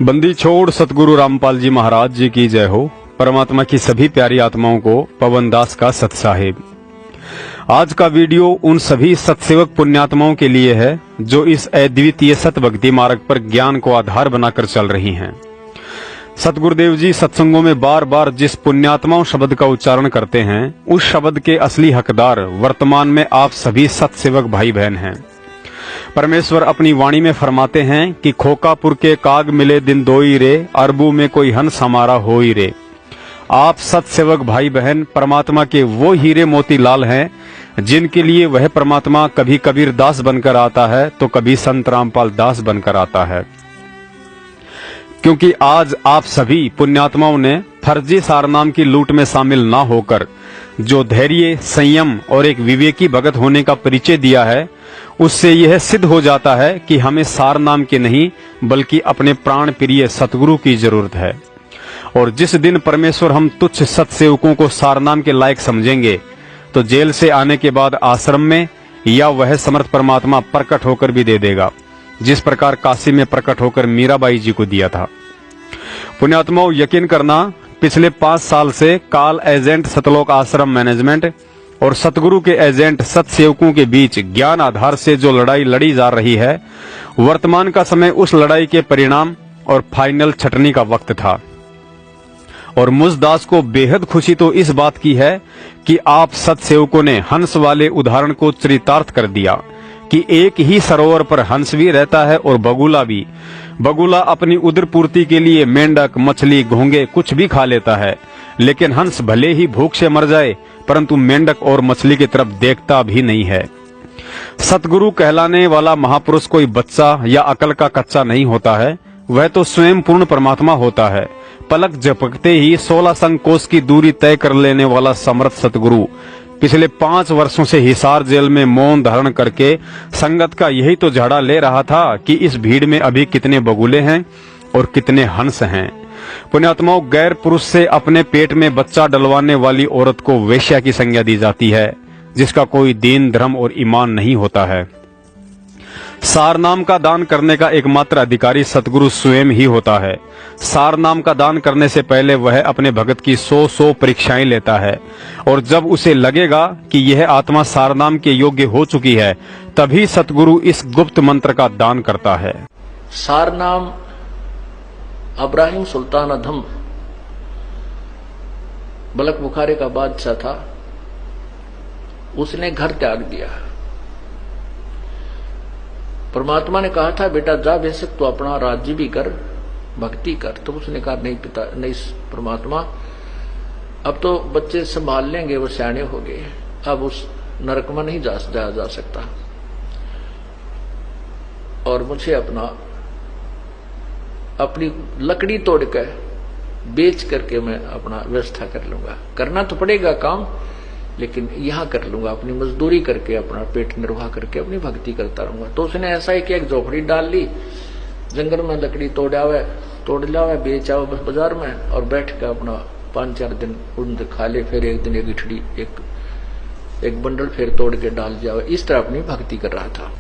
बंदी छोड़ सतगुरु रामपाल जी महाराज जी की जय हो। परमात्मा की सभी प्यारी आत्माओं को पवन दास का सत साहिब। आज का वीडियो उन सभी सत्सेवक पुण्यात्माओं के लिए है जो इस अद्वितीय सत भक्ति मार्ग पर ज्ञान को आधार बनाकर चल रही हैं। सतगुरुदेव जी सत्संगों में बार बार जिस पुण्यात्माओं शब्द का उच्चारण करते हैं, उस शब्द के असली हकदार वर्तमान में आप सभी सत्सेवक भाई बहन हैं। परमेश्वर अपनी वाणी में फरमाते हैं कि खोकापुर के काग मिले दिन दोई रे, अरबू में कोई हंस हमारा होई रे। आप सत्सेवक भाई बहन परमात्मा के वो हीरे मोती लाल हैं जिनके लिए वह परमात्मा कभी कबीर दास बनकर आता है तो कभी संत रामपाल दास बनकर आता है। क्योंकि आज आप सभी पुण्यात्माओं ने फर्जी सारनाम की लूट में शामिल ना होकर जो धैर्य, संयम और एक विवेकी भगत होने का परिचय दिया है, उससे यह सिद्ध हो जाता है कि हमें सारनाम के नहीं बल्कि अपने प्राण प्रिय सतगुरु की जरूरत है। और जिस दिन परमेश्वर हम तुच्छ सत्सेवकों को सारनाम के लायक समझेंगे तो जेल से आने के बाद आश्रम में या वह समर्थ परमात्मा प्रकट होकर भी दे देगा, जिस प्रकार काशी में प्रकट होकर मीराबाई जी को दिया था। पुण्यात्माओं, यकीन करना, पिछले 5 साल से काल एजेंट सतलोक आश्रम मैनेजमेंट और सतगुरु के एजेंट सत्सेवकों के बीच ज्ञान आधार से जो लड़ाई लड़ी जा रही है, वर्तमान का समय उस लड़ाई के परिणाम और फाइनल छटनी का वक्त था। और मुझ दास को बेहद खुशी तो इस बात की है कि आप सत्सेवकों ने हंस वाले उदाहरण को चरितार्थ कर दिया कि एक ही सरोवर पर हंस भी रहता है और बगुला भी। बगुला अपनी उदर पूर्ति के लिए मेंढक, मछली, घोंगे कुछ भी खा लेता है, लेकिन हंस भले ही भूख से मर जाए परंतु मेंढक और मछली की तरफ देखता भी नहीं है। सतगुरु कहलाने वाला महापुरुष कोई बच्चा या अकल का कच्चा नहीं होता है, वह तो स्वयं पूर्ण परमात्मा होता है। पलक झपकते ही 16 संकोश की दूरी तय कर लेने वाला समर्थ सतगुरु पिछले 5 वर्षों से हिसार जेल में मौन धारण करके संगत का यही तो झाड़ा ले रहा था कि इस भीड़ में अभी कितने बगुले हैं और कितने हंस हैं। पुण्यात्माओं, गैर पुरुष से अपने पेट में बच्चा डलवाने वाली औरत को वेश्या की संज्ञा दी जाती है, जिसका कोई दीन, धर्म और ईमान नहीं होता है। सारनाम का दान करने का एकमात्र अधिकारी सतगुरु स्वयं ही होता है। सारनाम का दान करने से पहले वह अपने भगत की 100 परीक्षाएं लेता है, और जब उसे लगेगा कि यह आत्मा सारनाम के योग्य हो चुकी है, तभी सतगुरु इस गुप्त मंत्र का दान करता है। सारनाम अब्राहिम सुल्तान अधम बलक बुखारे का बादशाह था, उसने घर त्याग दिया। परमात्मा ने कहा था, बेटा जा, बेशक तो अपना राज्य भी कर, भक्ति कर। तो उसने कहा, नहीं पिता, नहीं परमात्मा, अब तो बच्चे संभाल लेंगे, वो सियाने हो गए, अब उस नरक में नहीं जाया जा सकता, और मुझे अपनी लकड़ी तोड़ कर बेच करके मैं अपना व्यवस्था कर लूंगा। करना तो पड़ेगा काम, लेकिन यहां कर लूंगा, अपनी मजदूरी करके अपना पेट निर्वाह करके अपनी भक्ति करता रहूंगा। तो उसने ऐसा ही कि एक झोपड़ी डाल ली, जंगल में लकड़ी तोड़ लावे, बेच आओ बस बाजार में, और बैठ कर अपना 5-4 दिन उन खा ले, फिर एक दिन एक इठड़ी, एक बंडल फिर तोड़ के डाल जाओ। इस तरह अपनी भक्ति कर रहा था।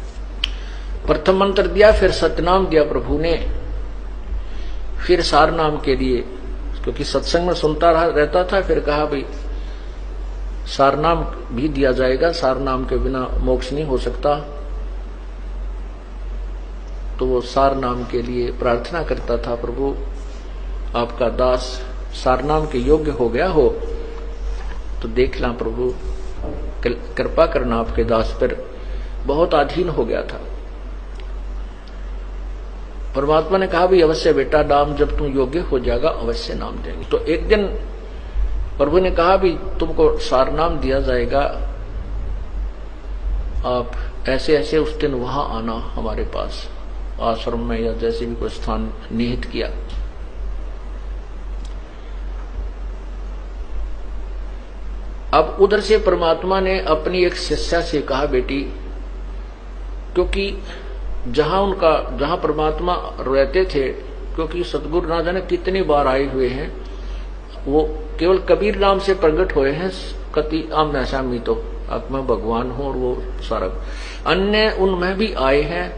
प्रथम मंत्र दिया, फिर सतनाम दिया प्रभु ने, फिर सारनाम के लिए, क्योंकि सत्संग में सुनता रहता था, फिर कहा भाई सारनाम भी दिया जाएगा, सारनाम के बिना मोक्ष नहीं हो सकता। तो वो सारनाम के लिए प्रार्थना करता था, प्रभु आपका दास सारनाम के योग्य हो गया हो तो देख ला प्रभु, कृपा करना, आपके दास पर बहुत अधीन हो गया था। परमात्मा ने कहा, भी अवश्य बेटा, नाम जब तुम योग्य हो जाएगा अवश्य नाम देंगे। तो एक दिन प्रभु ने कहा, भी तुमको सारनाम दिया जाएगा, आप ऐसे ऐसे उस दिन वहां आना हमारे पास आश्रम में, या जैसे भी कोई स्थान निहित किया। अब उधर से परमात्मा ने अपनी एक शिष्या से कहा, बेटी, क्योंकि जहां परमात्मा रहते थे, क्योंकि सतगुरु ना जाने कितनी बार आए हुए हैं, वो केवल कबीर नाम से प्रकट हुए हैं, कति आमना सामी तो अब मैं भगवान हूं और वो सारा अन्य उनमें भी आए हैं,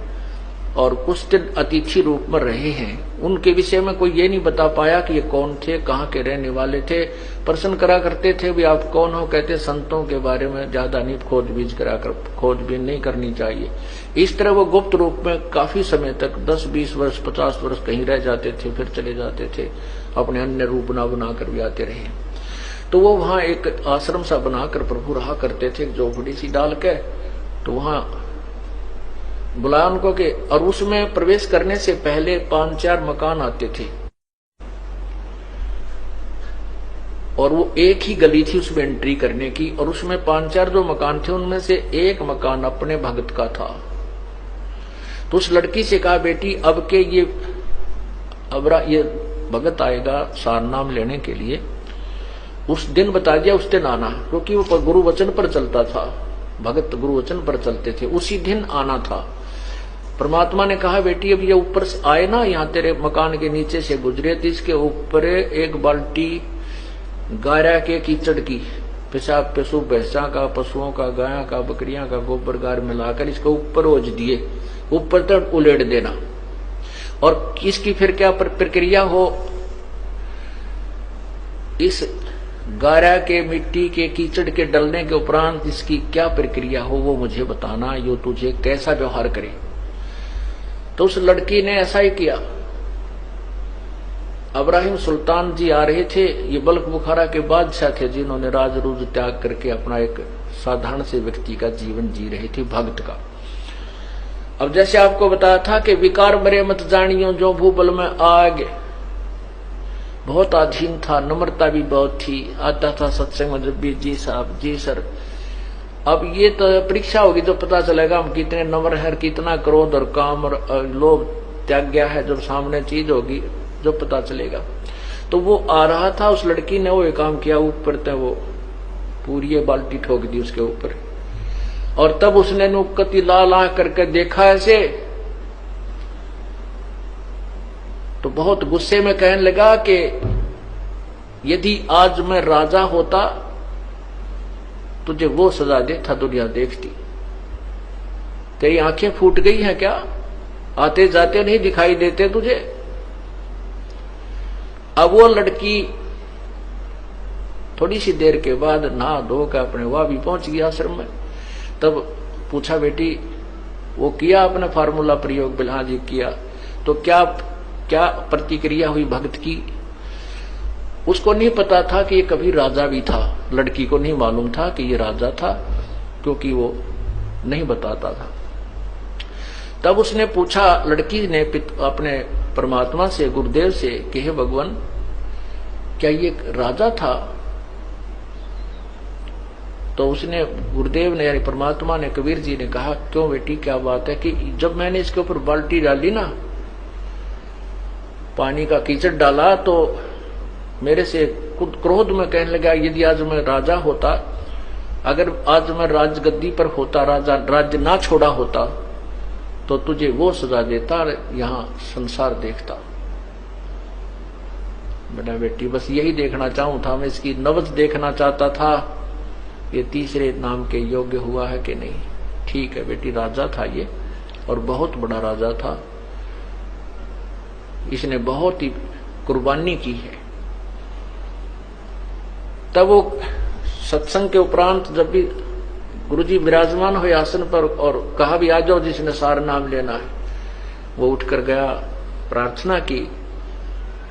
और कुछ दिन अतिथि रूप में रहे हैं। उनके विषय में कोई ये नहीं बता पाया कि ये कौन थे, कहाँ के रहने वाले थे। प्रश्न करा करते थे भी आप कौन हो, कहते संतों के बारे में ज्यादा नहीं खोजबीन नहीं करनी चाहिए। इस तरह वो गुप्त रूप में काफी समय तक 10, 20 वर्ष, 50 वर्ष कहीं रह जाते थे, फिर चले जाते थे, अपने अन्य रूप ना बनाकर भी आते रहे। तो वो वहां एक आश्रम सा बनाकर प्रभु रहा करते थे, झोपड़ी सी डाल के। तो वहां बुलाया उनको के, और उसमें प्रवेश करने से पहले 5-4 मकान आते थे, और वो एक ही गली थी उसमें एंट्री करने की, और उसमें 5-4 जो मकान थे उनमें से एक मकान अपने भगत का था। तो उस लड़की से कहा, बेटी अब के ये भगत आएगा सार नाम लेने के लिए, उस दिन बता दिया, उस दिन आना, क्योंकि वो गुरु वचन पर चलता था, भगत गुरु वचन पर चलते थे, उसी दिन आना था। परमात्मा ने कहा, बेटी अब ये ऊपर से आए ना, यहाँ तेरे मकान के नीचे से गुजरे, तो इसके ऊपर एक बाल्टी गारा के कीचड़ की, पेशाब पशु भैंसा का, पशुओं का, गाया का, बकरियां का गोबर गार मिलाकर इसके ऊपर ओझ दिए, ऊपर तक उलेट देना। और इसकी फिर क्या प्रक्रिया हो, इस गारा के मिट्टी के कीचड़ के डलने के उपरांत इसकी क्या प्रक्रिया हो वो मुझे बताना, यो तुझे कैसा व्यवहार करे। तो उस लड़की ने ऐसा ही किया। इब्राहिम सुल्तान जी आ रहे थे, ये बल्ख बुखारा के बादशाह थे, जिन्होंने राज रूज त्याग करके अपना एक साधारण से व्यक्ति का जीवन जी रहे थे, भक्त का। अब जैसे आपको बताया था कि विकार मरे मत जानियो जो भूबल में आग, बहुत अधीन था, नम्रता भी बहुत थी, आता था सत्संग में जब भी, जी साहब जी सर। अब ये तो परीक्षा होगी तो पता चलेगा हम कितने नम्र है, कितना क्रोध और काम और लोभ त्याग गया है, जब सामने चीज होगी जो पता चलेगा। तो वो आ रहा था, उस लड़की ने वो एक काम किया, ऊपर तक वो पूरी बाल्टी ठोक दी उसके ऊपर, और तब उसने नुक्कती ला करके देखा ऐसे, तो बहुत गुस्से में कहने लगा कि यदि आज मैं राजा होता तुझे वो सजा देता दुनिया देखती। तेरी आंखें फूट गई हैं क्या, आते जाते नहीं दिखाई देते तुझे। अब वो लड़की थोड़ी सी देर के बाद नहा धो कर अपने वहां भी पहुंच गया आश्रम में। तब पूछा, बेटी वो किया आपने फार्मूला प्रयोग? बिल्हा जी किया। तो क्या प्रतिक्रिया हुई भक्त की? उसको नहीं पता था कि ये कभी राजा भी था, लड़की को नहीं मालूम था कि ये राजा था, क्योंकि वो नहीं बताता था। तब उसने पूछा, लड़की ने अपने परमात्मा से, गुरुदेव से, कि हे भगवान क्या ये राजा था? तो उसने, गुरुदेव ने यानी परमात्मा ने, कबीर जी ने कहा, क्यों बेटी क्या बात है कि जब मैंने इसके ऊपर बाल्टी डाली ना, पानी का कीचड़ डाला, तो मेरे से खुद क्रोध में कहने लगा, यदि आज मैं राजा होता, अगर आज मैं राजगद्दी पर होता, राज्य ना छोड़ा होता, तो तुझे वो सजा देता, यहां संसार देखता। बेटा बेटी बस यही देखना चाहूं था मैं, इसकी नब्ज देखना चाहता था, ये तीसरे नाम के योग्य हुआ है कि नहीं। ठीक है बेटी, राजा था ये, और बहुत बड़ा राजा था, इसने बहुत ही कुर्बानी की है। तब वो सत्संग के उपरांत जब भी गुरुजी विराजमान हुए आसन पर और कहा भी आ जाओ जिसने सार नाम लेना है, वो उठकर गया, प्रार्थना की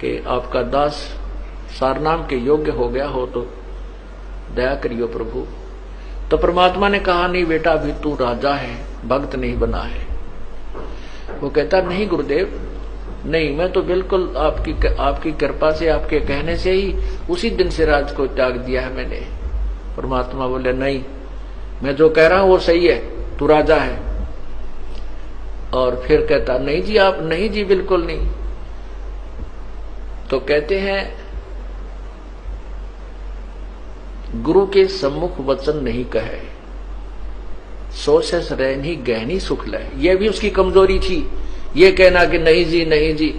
कि आपका दास सार नाम के योग्य हो गया हो तो दया करियो प्रभु। तो परमात्मा ने कहा, नहीं बेटा अभी तू राजा है, भक्त नहीं बना है। वो कहता, नहीं गुरुदेव नहीं, मैं तो बिल्कुल आपकी कृपा से, आपके कहने से ही उसी दिन से राज को त्याग दिया है मैंने। परमात्मा बोले, नहीं मैं जो कह रहा हूं वो सही है, तू राजा है। और फिर कहता, नहीं जी आप, नहीं जी बिल्कुल नहीं। तो कहते हैं, गुरु के सम्मुख वचन नहीं कहे, सो से रहनी गहनी सुख ले। यह भी उसकी कमजोरी थी, ये कहना कि नहीं जी नहीं जी,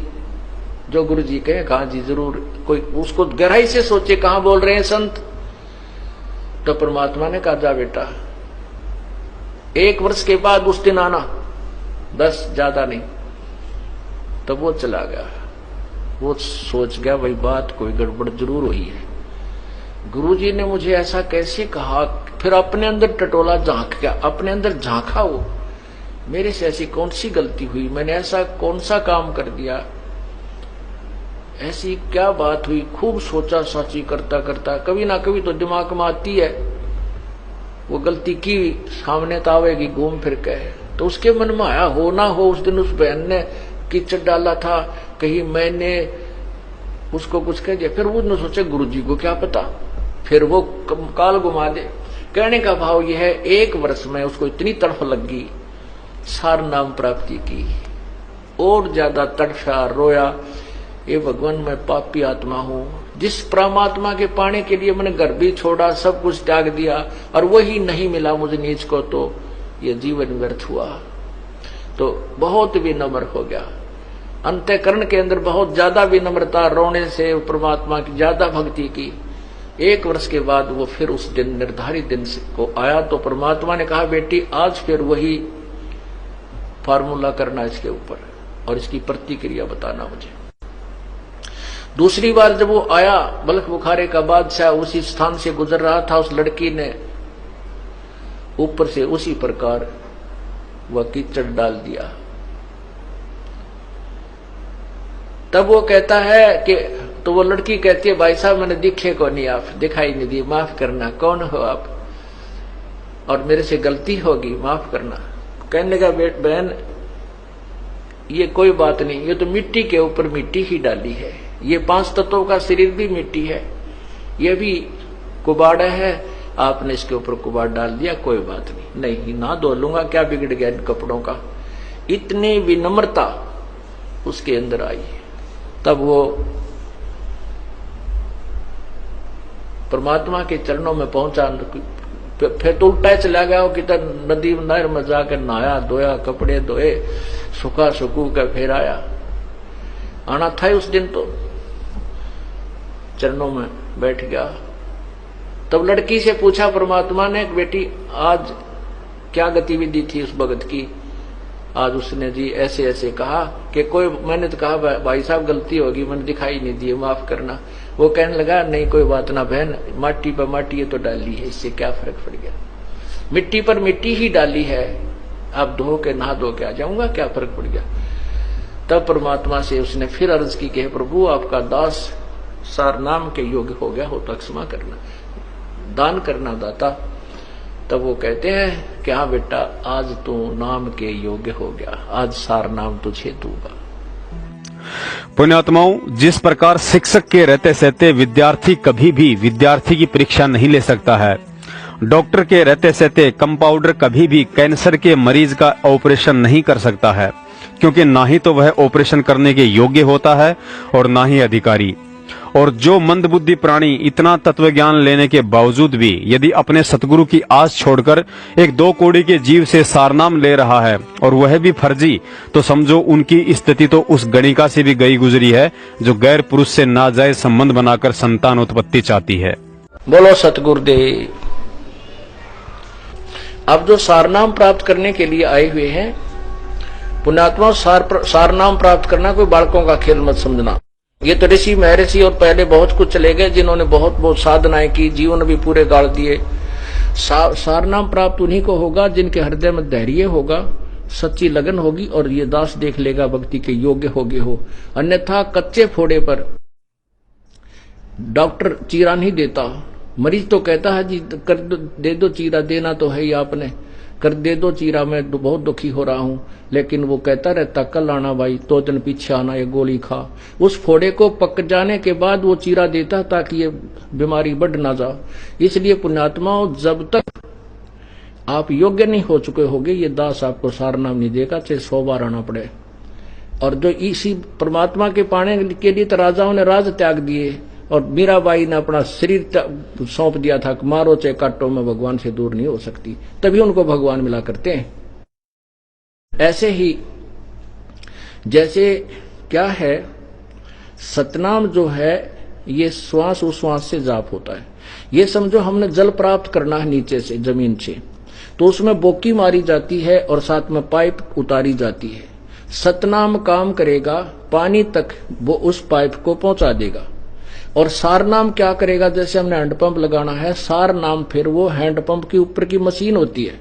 जो गुरु जी कहे कहा जी जरूर, कोई उसको गहराई से सोचे कहां बोल रहे हैं संत। तो परमात्मा ने कहा, जा बेटा 1 वर्ष के बाद उस दिन आना, 10 ज्यादा नहीं, तब वो चला गया। वो सोच गया भाई बात कोई गड़बड़ जरूर हुई है, गुरुजी ने मुझे ऐसा कैसे कहा। फिर अपने अंदर टटोला, झांक गया, अपने अंदर झांका, वो मेरे से ऐसी कौन सी गलती हुई, मैंने ऐसा कौन सा काम कर दिया, ऐसी क्या बात हुई। खूब सोचा साची करता करता, कभी ना कभी तो दिमाग में आती है वो गलती की, सामने तो आवेगी घूम फिर के। तो उसके मन में आया, हो ना हो उस दिन उस बहन ने कीचड़ डाला था, कहीं मैंने उसको कुछ कह दिया। फिर उसने सोचा गुरुजी को क्या पता, फिर वो काल घुमा दे। कहने का भाव यह है, 1 वर्ष में उसको इतनी तड़फ लगी सार नाम प्राप्ति की, और ज्यादा तड़फा, रोया, ये भगवान मैं पापी आत्मा हूं, जिस परमात्मा के पाने के लिए मैंने घर भी छोड़ा, सब कुछ त्याग दिया, और वही नहीं मिला मुझे नीच को, तो ये जीवन व्यर्थ हुआ। तो बहुत विनम्र हो गया, अंतःकरण के अंदर बहुत ज्यादा विनम्रता, रोने से परमात्मा की ज्यादा भक्ति की। 1 वर्ष के बाद वो फिर उस दिन निर्धारित दिन को आया, तो परमात्मा ने कहा बेटी आज फिर वही फार्मूला करना इसके ऊपर, और इसकी प्रतिक्रिया बताना मुझे। दूसरी बार जब वो आया, बल्ख बुखारे का बादशाह उसी स्थान से गुजर रहा था, उस लड़की ने ऊपर से उसी प्रकार वह कीचड़ डाल दिया। तब वो कहता है कि, तो वो लड़की कहती है भाई साहब मैंने दिखे को नहीं, आप दिखाई नहीं दी, माफ करना, कौन हो आप, और मेरे से गलती होगी, माफ करना। कहने लगा बहन ये कोई बात नहीं, ये तो मिट्टी के ऊपर मिट्टी ही डाली है, ये 5 तत्वों का शरीर भी मिट्टी है, ये भी कुबाड़ा है, आपने इसके ऊपर कुबाड़ डाल दिया, कोई बात नहीं, नहीं ना धो लूंगा, क्या बिगड़ गया इन कपड़ों का। इतनी विनम्रता उसके अंदर आई। तब वो परमात्मा के चरणों में पहुंचा। फिर तो उल्टा चला गया हो कि नदी नहर में जाकर नहाया धोया, कपड़े धोए, सुखा सुकू कर फिर आया। आना था उस दिन, तो चरणों में बैठ गया। तब लड़की से पूछा परमात्मा ने, बेटी आज क्या गतिविधि थी उस भगत की। आज उसने जी ऐसे ऐसे कहा कि कोई, मैंने तो कहा भाई साहब गलती होगी, मैंने दिखाई नहीं दी, माफ करना। वो कहने लगा नहीं कोई बात ना बहन, माटी पर माटी तो डाली है, इससे क्या फर्क पड़ गया, मिट्टी पर मिट्टी ही डाली है, आप धो के नहा धो के आ जाऊंगा, क्या फर्क पड़ गया। तब परमात्मा से उसने फिर अर्ज की कि प्रभु आपका दास सार नाम के योग्य हो गया हो तो क्षमा करना, दान करना दाता। तब वो कहते हैं कि हाँ बेटा आज तू नाम के योग्य हो गया, आज सार नाम तुझे दूंगा। पुण्यात्माओं, जिस प्रकार शिक्षक के रहते सहते विद्यार्थी कभी भी विद्यार्थी की परीक्षा नहीं ले सकता है, डॉक्टर के रहते सहते कंपाउंडर कभी भी कैंसर के मरीज का ऑपरेशन नहीं कर सकता है, क्योंकि ना ही तो वह ऑपरेशन करने के योग्य होता है और ना ही अधिकारी। और जो मंदबुद्धि प्राणी इतना तत्व ज्ञान लेने के बावजूद भी यदि अपने सतगुरु की आस छोड़कर एक 2 कौड़ी के जीव से सारनाम ले रहा है और वह भी फर्जी, तो समझो उनकी स्थिति तो उस गणिका से भी गई गुजरी है जो गैर पुरुष से नाजायज संबंध बनाकर संतान उत्पत्ति चाहती है। बोलो सतगुरुदेव। अब जो सारनाम प्राप्त करने के लिए आए हुए हैं पुण्यात्मा, सारनाम प्राप्त करना कोई बालकों का खेल मत समझना। ये तो ऋषि महर्षि और पहले बहुत कुछ चले गए जिन्होंने बहुत बहुत साधनाएं की, जीवन भी पूरे गाड़ दिए। सारनाम प्राप्त उन्हीं को होगा जिनके हृदय में धैर्य होगा, सच्ची लगन होगी और ये दास देख लेगा भक्ति के योग्य होगे हो। अन्यथा कच्चे फोड़े पर डॉक्टर चीरा नहीं देता, मरीज तो कहता है जी कर दे दो चीरा, देना तो है ही आपने, कर दे दो चीरा, मैं तो बहुत दुखी हो रहा हूं। लेकिन वो कहता रहता कल आना भाई, 2 दिन पीछे आना, ये गोली खा। उस फोड़े को पक जाने के बाद वो चीरा देता ताकि ये बीमारी बढ़ ना जाओ। इसलिए पुण्यात्माओं, जब तक आप योग्य नहीं हो चुके होगे ये दास आपको सारनाम नहीं देगा, चाहे 100 बार आना पड़े। और जो इसी परमात्मा के पाने के लिए तो राजाओं ने राज त्याग दिए और मीराबाई ने अपना शरीर सौंप दिया था, मारो चाहे काटो, में भगवान से दूर नहीं हो सकती, तभी उनको भगवान मिला करते हैं। ऐसे ही जैसे क्या है, सतनाम जो है ये श्वास उश्वास से जाप होता है। ये समझो हमने जल प्राप्त करना है नीचे से, जमीन से, तो उसमें बोकी मारी जाती है और साथ में पाइप उतारी जाती है। सतनाम काम करेगा, पानी तक वो उस पाइप को पहुंचा देगा। और सार नाम क्या करेगा, जैसे हमने हैंडपंप लगाना है, सार नाम फिर वो हैंडपंप के ऊपर की मशीन होती है,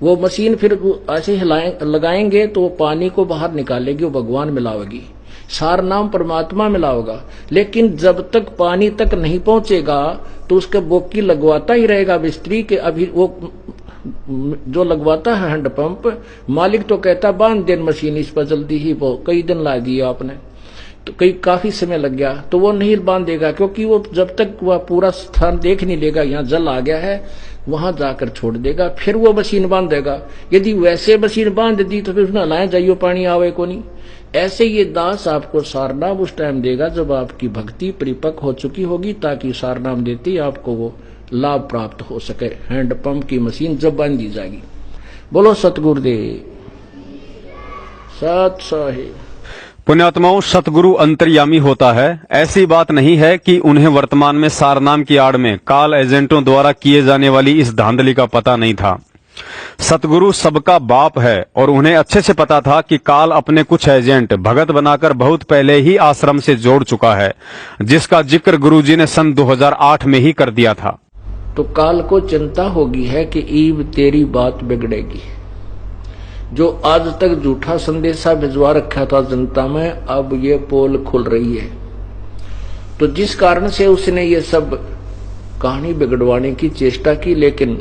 वो मशीन फिर ऐसे लगाएंगे तो वो पानी को बाहर निकालेगी, वो भगवान मिलावेगी। सार नाम परमात्मा मिलाओगा। लेकिन जब तक पानी तक नहीं पहुंचेगा तो उसके बोकी लगवाता ही रहेगा मिस्त्री के। अभी वो जो लगवाता है हैंडपंप, मालिक तो कहता बांध देन मशीन इस पर जल्दी ही, वो कई दिन ला दिए आपने, तो काफी समय लग गया, तो वो नहीं बांधेगा, क्योंकि वो जब तक वह पूरा स्थान देख नहीं लेगा यहाँ जल आ गया है, वहां जाकर छोड़ देगा, फिर वो मशीन बांधेगा। यदि वैसे मशीन बांध दी तो फिर उसने लाए जाइयो पानी आवे को नहीं। ऐसे ये दास आपको सारनाम उस टाइम देगा जब आपकी भक्ति परिपक्व हो चुकी होगी, ताकि सारनाम देते ही आपको वो लाभ प्राप्त हो सके। हैंडपंप की मशीन जब बांध दी जाएगी। बोलो सतगुरुदेव सत साहिब। पुण्यात्माओं, सतगुरु अंतर्यामी होता है। ऐसी बात नहीं है कि उन्हें वर्तमान में सारनाम की आड़ में काल एजेंटों द्वारा किए जाने वाली इस धांधली का पता नहीं था। सतगुरु सबका बाप है और उन्हें अच्छे से पता था कि काल अपने कुछ एजेंट भगत बनाकर बहुत पहले ही आश्रम से जोड़ चुका है, जिसका जिक्र गुरुजी ने सन 2008 में ही कर दिया था। तो काल को चिंता होगी है कि ईब तेरी बात बिगड़ेगी। जो आज तक झूठा संदेशा भिजवा रखा था जनता में, अब ये पोल खुल रही है। तो जिस कारण से उसने ये सब कहानी बिगड़वाने की चेष्टा की, लेकिन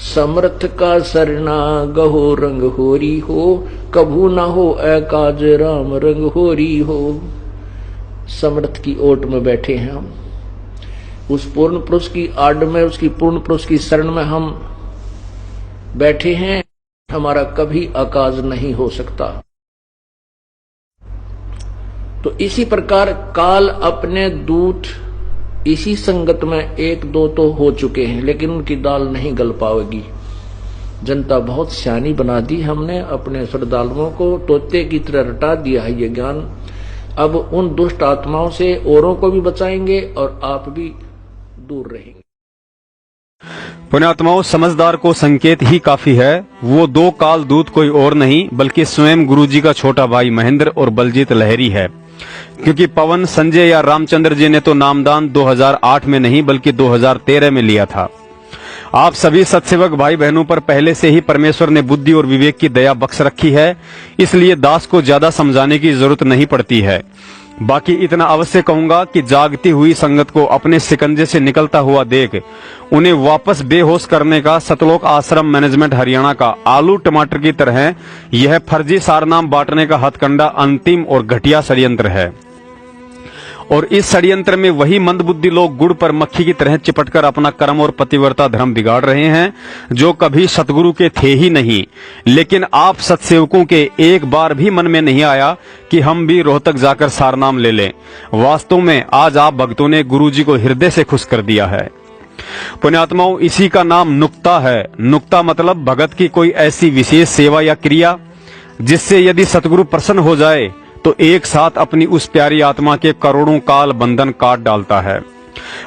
समर्थ का सरना गहो रंग होरी हो, कभू ना हो एकाज राम रंग होरी हो। समर्थ की ओट में बैठे हैं हम, उस पूर्ण पुरुष की आड़ में, उसकी पूर्ण पुरुष की शरण में हम बैठे हैं। हमारा कभी आकाज नहीं हो सकता। तो इसी प्रकार काल अपने दूत इसी संगत में एक दो तो हो चुके हैं, लेकिन उनकी दाल नहीं गल पाएगी। जनता बहुत सियानी बना दी हमने, अपने श्रद्धालुओं को तोते की तरह रटा दिया है ये ज्ञान। अब उन दुष्ट आत्माओं से औरों को भी बचाएंगे और आप भी दूर रहेंगे। पुण्यात्माओं, समझदार को संकेत ही काफी है। वो दो काल दूत कोई और नहीं बल्कि स्वयं गुरुजी का छोटा भाई महेंद्र और बलजीत लहरी है। क्योंकि पवन, संजय या रामचंद्र जी ने तो नामदान 2008 में नहीं बल्कि 2013 में लिया था। आप सभी सत्सेवक भाई बहनों पर पहले से ही परमेश्वर ने बुद्धि और विवेक की दया बख्श रखी है, इसलिए दास को ज्यादा समझाने की जरूरत नहीं पड़ती है। बाकी इतना अवश्य कहूंगा कि जागती हुई संगत को अपने शिकंजे से निकलता हुआ देख उन्हें वापस बेहोश करने का सतलोक आश्रम मैनेजमेंट हरियाणा का आलू टमाटर की तरह यह फर्जी सारनाम बांटने का हथकंडा अंतिम और घटिया षड्यंत्र है। और इस षड्यंत्र में वही मंदबुद्धि लोग गुड़ पर मक्खी की तरह चिपटकर अपना कर्म और पतिव्रता धर्म बिगाड़ रहे हैं, जो कभी सतगुरु के थे ही नहीं। लेकिन आप सत्सेवकों के एक बार भी मन में नहीं आया कि हम भी रोहतक जाकर सारनाम ले लें। वास्तव में आज आप भक्तों ने गुरुजी को हृदय से खुश कर दिया है। पुण्यात्माओं, इसी का नाम नुक्ता है। नुक्ता मतलब भगत की कोई ऐसी विशेष सेवा या क्रिया जिससे यदि सतगुरु प्रसन्न हो जाए तो एक साथ अपनी उस प्यारी आत्मा के करोड़ों काल बंधन काट डालता है।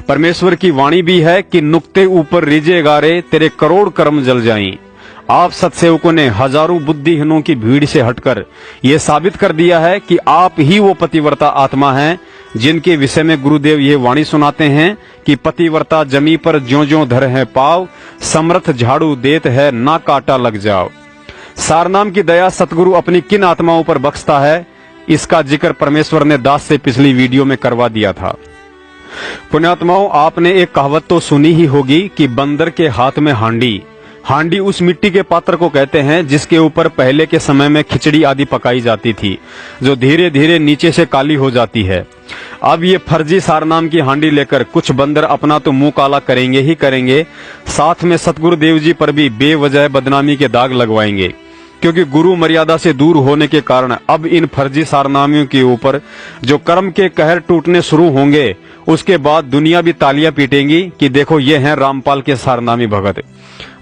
परमेश्वर की वाणी भी है कि नुक्ते ऊपर रीजे गारे तेरे करोड़ कर्म जल जाएं। आप सत्सेवकों ने हजारों बुद्धिहीनों की भीड़ से हटकर यह साबित कर दिया है कि आप ही वो पतिव्रता आत्मा हैं जिनके विषय में गुरुदेव ये वाणी सुनाते हैं कि पतिव्रता जमी पर ज्यों ज्यों धर है पाव, समर्थ झाड़ू देत है ना काटा लग जाओ। सारनाम की दया सतगुरु अपनी किन आत्माओं पर बख्शता है, इसका जिक्र परमेश्वर ने दास से पिछली वीडियो में करवा दिया था। पुण्यात्माओं, आपने एक कहावत तो सुनी ही होगी कि बंदर के हाथ में हांडी। हांडी उस मिट्टी के पात्र को कहते हैं जिसके ऊपर पहले के समय में खिचड़ी आदि पकाई जाती थी, जो धीरे धीरे नीचे से काली हो जाती है। अब ये फर्जी सारनाम की हांडी लेकर कुछ बंदर अपना तो मुंह काला करेंगे ही करेंगे, साथ में सतगुरुदेव जी पर भी बेवजह बदनामी के दाग लगवाएंगे। क्योंकि गुरु मर्यादा से दूर होने के कारण अब इन फर्जी सारनामियों के ऊपर जो कर्म के कहर टूटने शुरू होंगे, उसके बाद दुनिया भी तालियां पीटेंगी कि देखो ये हैं रामपाल के सारनामी भगत।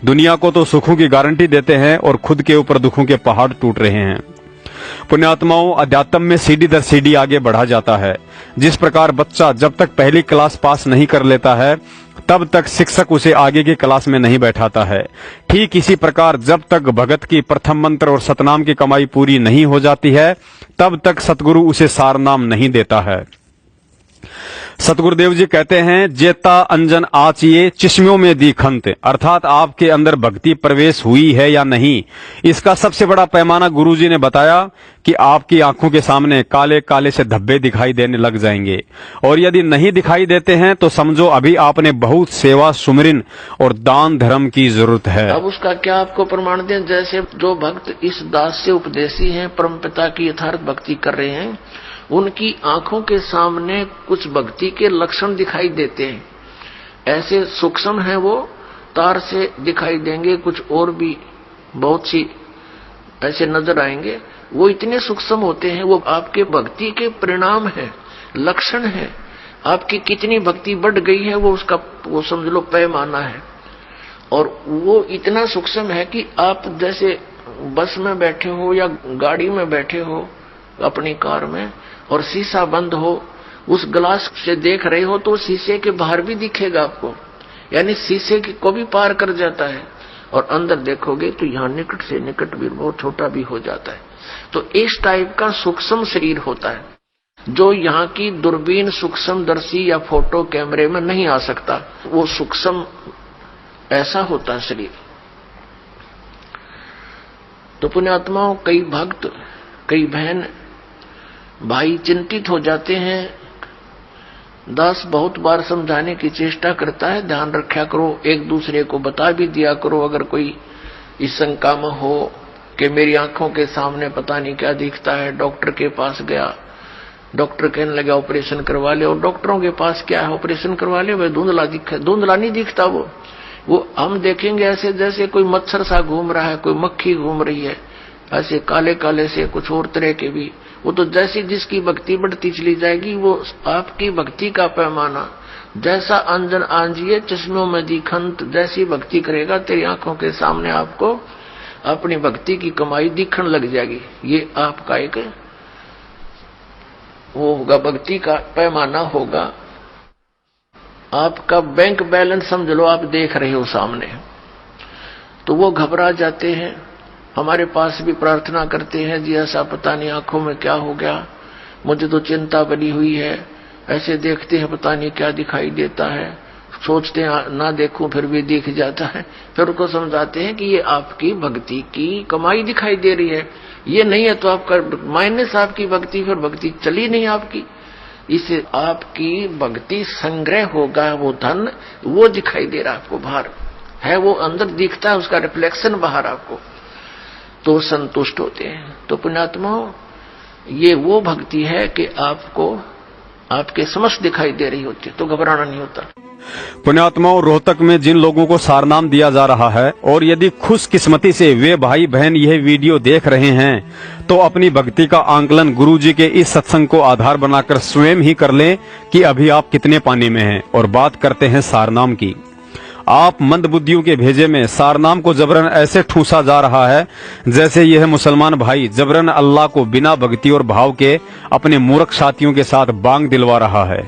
दुनिया को तो सुखों की गारंटी देते हैं और खुद के ऊपर दुखों के पहाड़ टूट रहे हैं। पुण्यात्माओं, अध्यात्म में सीढ़ी दर सीढ़ी आगे बढ़ा जाता है। जिस प्रकार बच्चा जब तक पहली क्लास पास नहीं कर लेता है तब तक शिक्षक उसे आगे की क्लास में नहीं बैठाता है। ठीक इसी प्रकार जब तक भगत की प्रथम मंत्र और सतनाम की कमाई पूरी नहीं हो जाती है, तब तक सतगुरु उसे सारनाम नहीं देता है। सतगुरुदेव जी कहते हैं, जेता अंजन आचिए चिश्मियों में दीखंत, अर्थात आपके अंदर भक्ति प्रवेश हुई है या नहीं, इसका सबसे बड़ा पैमाना गुरुजी ने बताया कि आपकी आंखों के सामने काले काले से धब्बे दिखाई देने लग जाएंगे, और यदि नहीं दिखाई देते हैं तो समझो अभी आपने बहुत सेवा सुमरिन और दान धर्म की जरूरत है। अब उसका क्या आपको प्रमाण दें? जैसे जो भक्त इस दास से उपदेशी हैं, परमपिता की यथार्थ भक्ति कर रहे हैं, उनकी आंखों के सामने कुछ भक्ति के लक्षण दिखाई देते हैं। ऐसे सूक्ष्म हैं, वो तार से दिखाई देंगे, कुछ और भी बहुत सी ऐसे नजर आएंगे। वो इतने सूक्ष्म होते हैं, वो आपके भक्ति के परिणाम है, लक्षण है। आपकी कितनी भक्ति बढ़ गई है वो उसका वो समझ लो पैमाना है। और वो इतना सूक्ष्म है कि आप जैसे बस में बैठे हो या गाड़ी में बैठे हो अपनी कार में, और शीशा बंद हो, उस ग्लास से देख रहे हो तो शीशे के बाहर भी दिखेगा आपको, यानी शीशे को भी पार कर जाता है। और अंदर देखोगे तो यहाँ निकट से निकट भी बहुत छोटा भी हो जाता है। तो इस टाइप का सूक्ष्म शरीर होता है, जो यहाँ की दूरबीन सूक्ष्मदर्शी या फोटो कैमरे में नहीं आ सकता। वो सूक्ष्म ऐसा होता है शरीर। तो पुण्यात्माओं, कई भक्त, कई बहन भाई चिंतित हो जाते हैं। दास बहुत बार समझाने की चेष्टा करता है, ध्यान रखा करो, एक दूसरे को बता भी दिया करो अगर कोई इस शंका में हो कि मेरी आंखों के सामने पता नहीं क्या दिखता है। डॉक्टर के पास गया, डॉक्टर कहने लगा ऑपरेशन करवा ले, और डॉक्टरों के पास क्या है, ऑपरेशन करवा ले, वह धुंधला दिखा, धुंधला नहीं दिखता। वो हम देखेंगे ऐसे जैसे कोई मच्छर सा घूम रहा है, कोई मक्खी घूम रही है, ऐसे काले काले से कुछ और तरह के भी। वो तो जैसी जिसकी भक्ति बढ़ती चली जाएगी, वो आपकी भक्ति का पैमाना जैसा अंजन आंजिए चश्मों में दिखंत, जैसी भक्ति करेगा तेरी आंखों के सामने आपको अपनी भक्ति की कमाई दिखने लग जाएगी। ये आपका एक वो होगा, भक्ति का पैमाना होगा। आपका बैंक बैलेंस समझ लो, आप देख रहे हो सामने, तो वो घबरा जाते हैं, हमारे पास भी प्रार्थना करते हैं, जी ऐसा पता नहीं आंखों में क्या हो गया, मुझे तो चिंता बनी हुई है, ऐसे देखते हैं पता नहीं क्या दिखाई देता है, सोचते हैं ना देखूं फिर भी दिख जाता है। फिर उनको समझाते हैं कि ये आपकी भक्ति की कमाई दिखाई दे रही है, ये नहीं है तो आपका माइनस आपकी भक्ति, फिर भक्ति चली नहीं आपकी। इससे आपकी भक्ति संग्रह होगा, वो धन वो दिखाई दे रहा आपको, बाहर है वो अंदर दिखता है, उसका रिफ्लेक्शन बाहर आपको, तो संतुष्ट होते हैं। तो पुण्यात्माओं, ये वो भक्ति है कि आपको आपके समक्ष दिखाई दे रही होती है, तो घबराना नहीं होता। पुण्यात्माओं, रोहतक में जिन लोगों को सारनाम दिया जा रहा है, और यदि खुशकिस्मती से वे भाई बहन यह वीडियो देख रहे हैं, तो अपनी भक्ति का आंकलन गुरुजी के इस सत्संग को आधार बनाकर स्वयं ही कर लें कि अभी आप कितने पानी में हैं। और बात करते हैं सारनाम की। आप मंदबुद्धियों के भेजे में सारनाम को जबरन ऐसे ठूसा जा रहा है जैसे यह मुसलमान भाई जबरन अल्लाह को बिना भक्ति और भाव के अपने मूर्ख साथियों के साथ बांग दिलवा रहा है।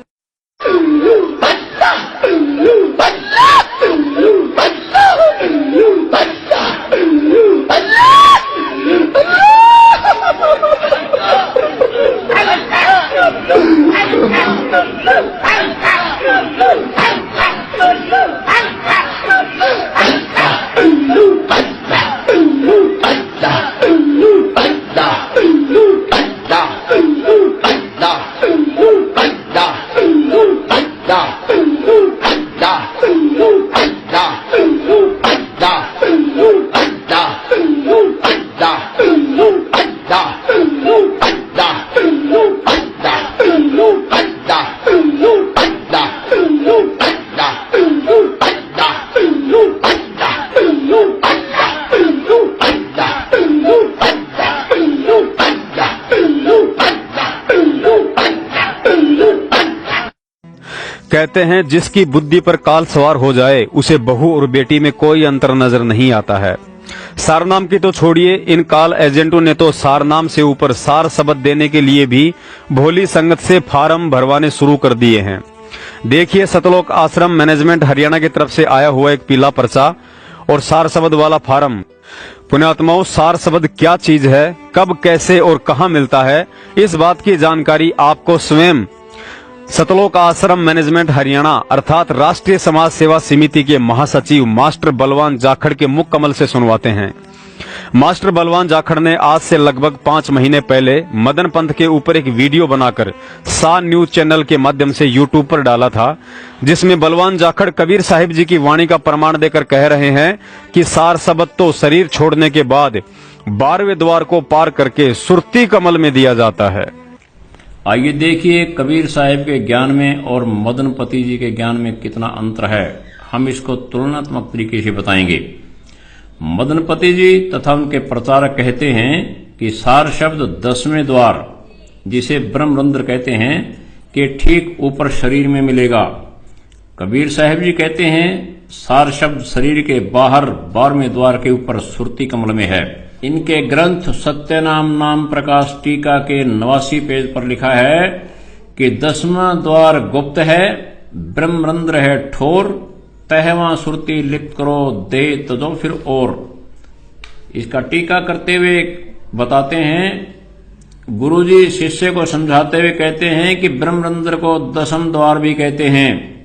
कहते हैं जिसकी बुद्धि पर काल सवार हो जाए उसे बहू और बेटी में कोई अंतर नजर नहीं आता है। सारनाम की तो छोड़िए, इन काल एजेंटों ने तो सारनाम से ऊपर सार शब्द देने के लिए भी भोली संगत से फार्म भरवाने शुरू कर दिए हैं। देखिए सतलोक आश्रम मैनेजमेंट हरियाणा की तरफ से आया हुआ एक पीला पर्चा और सार शब्द वाला फार्म। पुण्यात्माओं, सार शब्द क्या चीज है, कब, कैसे और कहां मिलता है, इस बात की जानकारी आपको स्वयं सतलोक आश्रम मैनेजमेंट हरियाणा अर्थात राष्ट्रीय समाज सेवा समिति के महासचिव मास्टर बलवान जाखड़ के मुख कमल से सुनवाते हैं। मास्टर बलवान जाखड़ ने आज से लगभग 5 महीने पहले मदन पंथ के ऊपर एक वीडियो बनाकर सा न्यूज चैनल के माध्यम से यूट्यूब पर डाला था, जिसमें बलवान जाखड़ कबीर साहिब जी की वाणी का प्रमाण देकर कह रहे हैं कि सार शब्द तो शरीर छोड़ने के बाद 12वें द्वार को पार करके सुरती कमल में दिया जाता है। आइए देखिए कबीर साहिब के ज्ञान में और मदनपति जी के ज्ञान में कितना अंतर है। हम इसको तुलनात्मक तरीके से बताएंगे। मदनपति जी तथा उनके प्रचारक कहते हैं कि सार शब्द 10वें द्वार, जिसे ब्रह्मरंध्र कहते हैं, के ठीक ऊपर शरीर में मिलेगा। कबीर साहिब जी कहते हैं सार शब्द शरीर के बाहर 12वें द्वार के ऊपर सुरती कमल में है। इनके ग्रंथ सत्यनाम नाम प्रकाश टीका के 89 पेज पर लिखा है कि 10वां द्वार गुप्त है, ब्रह्मरंध्र है ठोर, तहवां सुरती लिप्त करो दे तजो फिर और। इसका टीका करते हुए बताते हैं, गुरुजी शिष्य को समझाते हुए कहते हैं कि ब्रह्मरंध्र को 10वां द्वार भी कहते हैं।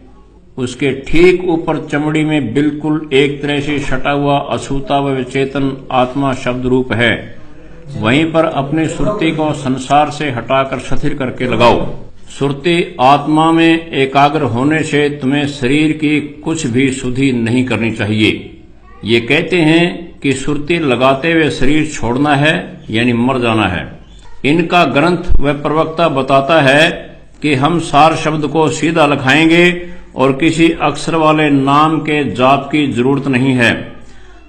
उसके ठीक ऊपर चमड़ी में बिल्कुल एक तरह से सटा हुआ अछूता व चेतन आत्मा शब्द रूप है। वहीं पर अपनी सुरती को संसार से हटाकर शिथिल करके लगाओ। सुरती आत्मा में एकाग्र होने से तुम्हें शरीर की कुछ भी शुद्धि नहीं करनी चाहिए। ये कहते हैं कि सुरती लगाते हुए शरीर छोड़ना है, यानी मर जाना है। इनका ग्रंथ व प्रवक्ता बताता है कि हम सार शब्द को सीधा लिखाएंगे और किसी अक्षर वाले नाम के जाप की जरूरत नहीं है।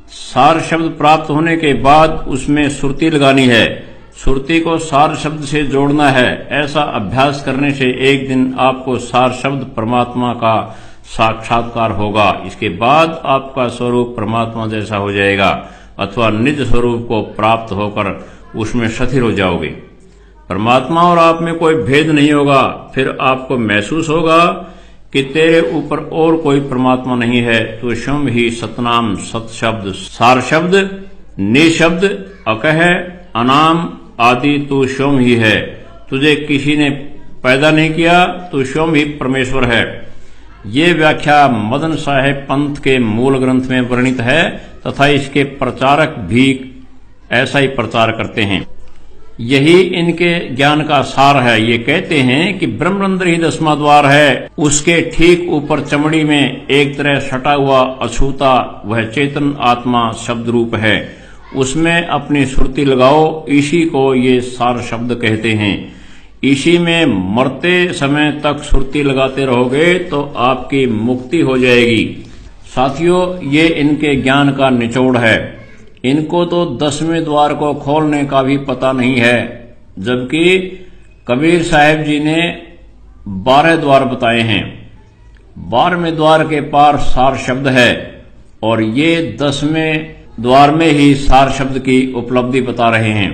सार शब्द प्राप्त होने के बाद उसमें सुरती लगानी है, सुरती को सार शब्द से जोड़ना है। ऐसा अभ्यास करने से एक दिन आपको सार शब्द परमात्मा का साक्षात्कार होगा। इसके बाद आपका स्वरूप परमात्मा जैसा हो जाएगा अथवा निज स्वरूप को प्राप्त होकर उसमें स्थिर हो जाओगे। परमात्मा और आप में कोई भेद नहीं होगा। फिर आपको महसूस होगा कि तेरे ऊपर और कोई परमात्मा नहीं है, तो स्वयं ही सतनाम सत शब्द, सार शब्द, निशब्द, अकह, अनाम आदि तू स्वयं ही है। तुझे किसी ने पैदा नहीं किया, तू स्वयं ही परमेश्वर है। ये व्याख्या मदन साहेब पंथ के मूल ग्रंथ में वर्णित है तथा इसके प्रचारक भी ऐसा ही प्रचार करते हैं। यही इनके ज्ञान का सार है। ये कहते हैं कि ब्रह्मरंध्र ही 10वां द्वार है। उसके ठीक ऊपर चमड़ी में एक तरह सटा हुआ अछूता वह चेतन आत्मा शब्द रूप है। उसमें अपनी सुरती लगाओ। इसी को ये सार शब्द कहते हैं। इसी में मरते समय तक सुरती लगाते रहोगे तो आपकी मुक्ति हो जाएगी। साथियों, ये इनके ज्ञान का निचोड़ है। इनको तो 10वें द्वार को खोलने का भी पता नहीं है, जबकि कबीर साहिब जी ने 12 द्वार बताए हैं। 12वें द्वार के पार सार शब्द है और ये 10वें द्वार में ही सार शब्द की उपलब्धि बता रहे हैं।